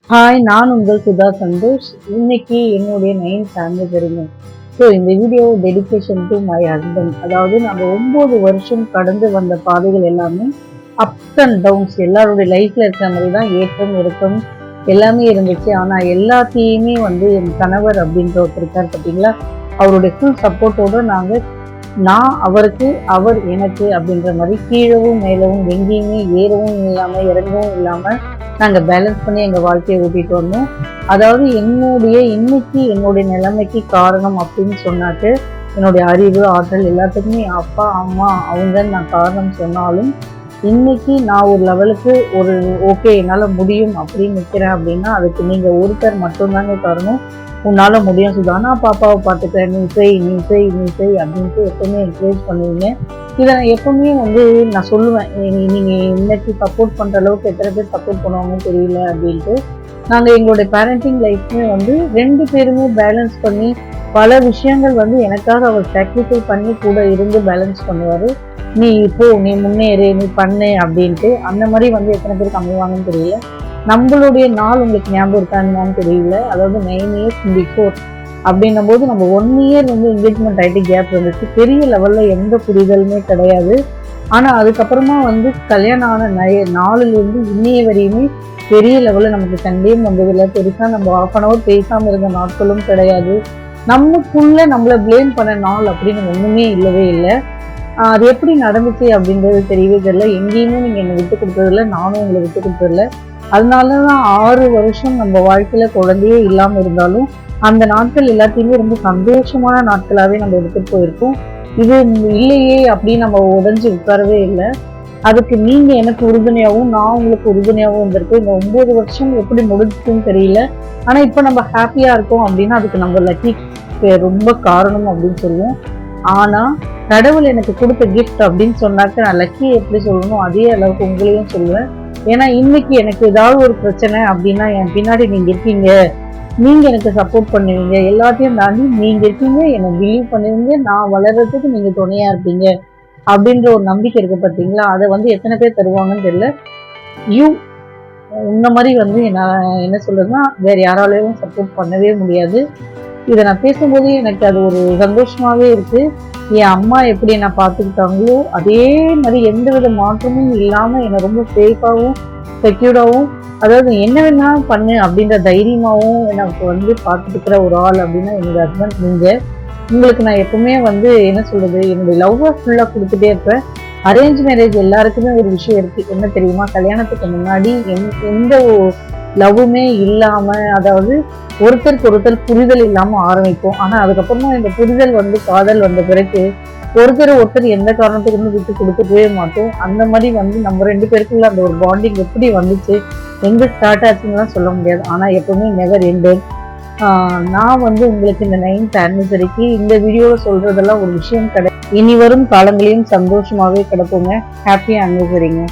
Hi, நான் உங்கள் சுதா சந்தோஷ். இன்னைக்கு என்னுடைய 9th ஆனிவர்சரிங்க. ஸோ இந்த video dedication to my husband. அதாவது நம்ம 9 வருஷம் கடந்து வந்த பாதைகள் எல்லாமே அப்ஸ் அண்ட் டவுன்ஸ், எல்லாருடைய லைஃப்ல இருக்கிற மாதிரி தான் ஏற்றம் இறக்கம் எல்லாமே இருந்துச்சு. ஆனால் எல்லாத்தையுமே என் கணவர் அப்படின்ற ஒருத்தர் இருக்கார் பார்த்தீங்களா, அவருடைய ஃபுல் சப்போர்ட்டோடு நான் அவருக்கு, அவர் எனக்கு அப்படின்ற மாதிரி கீழவும் மேலவும் எங்கேயுமே ஏறவும் இல்லாமல் இறங்கவும் இல்லாமல் நாங்கள் பேலன்ஸ் பண்ணி எங்கள் வாழ்க்கையை ஓட்டிட்டு வந்தோம். அதாவது என்னுடைய நிலைமைக்கு காரணம் அப்படின்னு சொன்னாட்டு என்னுடைய அறிவு, ஆற்றல் எல்லாத்துக்குமே அப்பா அம்மா அவங்கன்னு நான் காரணம் சொன்னாலும், இன்னைக்கு நான் ஒரு லெவலுக்கு ஓகே என்னால் முடியும் அப்படின்னு நிற்கிறேன் அப்படின்னா அதுக்கு நீங்கள் ஒருத்தர் மட்டும்தாங்க காரணம். உன்னால முடியும் சுதா, நான் பாப்பாவை பார்த்துக்கிறேன், நீ செய் அப்படின்ட்டு எப்பவுமே என்கரேஜ் பண்ணுவீங்க. இதை நான் எப்பவுமே நான் சொல்லுவேன், நீங்கள் இன்னைக்கு சப்போர்ட் பண்ணுற அளவுக்கு எத்தனை பேர் சப்போர்ட் பண்ணுவாங்கன்னு தெரியல அப்படின்ட்டு. நாங்கள் எங்களுடைய பேரண்டிங் லைஃப்மே 2 பேருமே பேலன்ஸ் பண்ணி பல விஷயங்கள் எனக்காக அவர் சாக்ரிஃபை பண்ணி கூட இருந்து பேலன்ஸ் பண்ணுவார். நீ முன்னேறு, நீ பண்ணு அப்படின்ட்டு. அந்த மாதிரி எத்தனை பேருக்கு அமைவாங்கன்னு தெரியல. நம்மளுடைய நாள் உங்களுக்கு ஞாபகம் இருக்கான்னு தெரியல. அதாவது 9 years பிஃபோர் அப்படின்னும் போது நம்ம 1 year என்கேஜ்மெண்ட் ஆகிட்டு கேப் வந்துச்சு. பெரிய லெவலில் எந்த புரிதலுமே கிடையாது. ஆனால் அதுக்கப்புறமா கல்யாணம் ஆன நாளிலிருந்து இன்னைய வரையுமே பெரிய லெவலில் நமக்கு சண்டையும் வந்ததில்லை. பெருசாக நம்ம 1/2 hour பேசாமல் இருந்த நாட்களும் கிடையாது. நமக்குள்ள நம்மளை பிளேம் பண்ண நாள் அப்படின்னு ஒன்றுமே இல்லவே இல்லை. அது எப்படி நடந்துச்சு அப்படின்றது தெரியவே தெரியல. எங்கேயுமே நீங்கள் என்னை விட்டு கொடுத்ததில்லை, நானும் உங்களை விட்டு கொடுத்ததில்லை. அதனாலதான் 6 வருஷம் நம்ம வாழ்க்கையில குழந்தையே இல்லாம இருந்தாலும் அந்த நாட்கள் எல்லாத்தையுமே ரொம்ப சந்தோஷமான நாட்களாவே நம்ம எடுத்துட்டு போயிருக்கோம். இது இல்லையே அப்படின்னு நம்ம உடஞ்சி உட்காரவே இல்லை. அதுக்கு நீங்க எனக்கு உறுதுணையாகவும் நான் உங்களுக்கு உறுதுணையாகவும் இருந்திருக்கோம். இந்த 9 வருஷம் எப்படி முடிஞ்சுன்னு தெரியல. ஆனா இப்ப நம்ம ஹாப்பியா இருக்கோம் அப்படின்னா அதுக்கு நம்ம லக்கி ரொம்ப காரணம் அப்படின்னு சொல்லுவோம். ஆனா கடவுள் எனக்கு கொடுத்த கிஃப்ட் அப்படின்னு சொன்னாக்க நான் லக்கி எப்படி சொல்லணும் அதே அளவுக்கு உங்களையும் சொல்லுவேன். ஏன்னா இன்னைக்கு எனக்கு ஏதாவது ஒரு பிரச்சனை அப்படின்னா என் பின்னாடி நீங்க இருக்கீங்க, நீங்க எனக்கு சப்போர்ட் பண்ணுவீங்க, எல்லாத்தையும் தாண்டி நீங்க இருக்கீங்க, என்னை பிலீவ் பண்ணுவீங்க, நான் வளர்றதுக்கு நீங்க துணையா இருப்பீங்க அப்படின்ற ஒரு நம்பிக்கை இருக்கு பார்த்தீங்களா. அதை எத்தனை பேர் தருவாங்கன்னு தெரியல. இந்த மாதிரி நான் என்ன சொல்றதுன்னா வேற யாராலையும் சப்போர்ட் பண்ணவே முடியாது. இதை நான் பேசும்போது எனக்கு அது ஒரு சந்தோஷமாவே இருக்கு. என் அம்மா எப்படி என்னை பார்த்துக்கிட்டாங்களோ அதே மாதிரி எந்த வித மாற்றமும் இல்லாமல் என்னை ரொம்ப சேஃபாகவும் செக்யூர்டாகவும், அதாவது என்ன வேணா பண்ணு அப்படின்ற தைரியமாகவும் எனக்கு பார்த்துக்கிற ஒரு ஆள் அப்படின்னா என்னோட ஹஸ்பண்ட். உங்களுக்கு நான் எப்பவுமே என்ன சொல்றது, என்னுடைய லவ்வை ஃபுல்லாக கொடுத்துட்டே இருப்பேன். அரேஞ்ச் மேரேஜ் எல்லாருக்குமே ஒரு விஷயம் இருக்கு, என்ன தெரியுமா, கல்யாணத்துக்கு முன்னாடி எந்த லவ்வுமே இல்லாம, அதாவது ஒருத்தருக்கு ஒருத்தர் புரிதல் இல்லாம ஆரம்பிக்கும். ஆனா அதுக்கப்புறமா இந்த புரிதல் காதல் வந்த பிறகு ஒருத்தர் எந்த காரணத்துக்கு விட்டு கொடுக்கவே மாட்டோம். அந்த மாதிரி நம்ம 2 பேருக்குள்ள அந்த ஒரு பாண்டிங் எப்படி வந்துச்சு, எங்க ஸ்டார்ட் ஆச்சுன்னு சொல்ல முடியாது. ஆனா எப்பவுமே நெவர் எண்டட். நான் உங்களுக்கு இந்த 9th ஆனிவர்சரிக்கு இந்த வீடியோல சொல்றதெல்லாம் ஒரு விஷயம் கிடையாது. இனி வரும் காலங்களையும் சந்தோஷமாவே கிடப்போங்க. ஹாப்பி ஆனிவர்சரிங்க.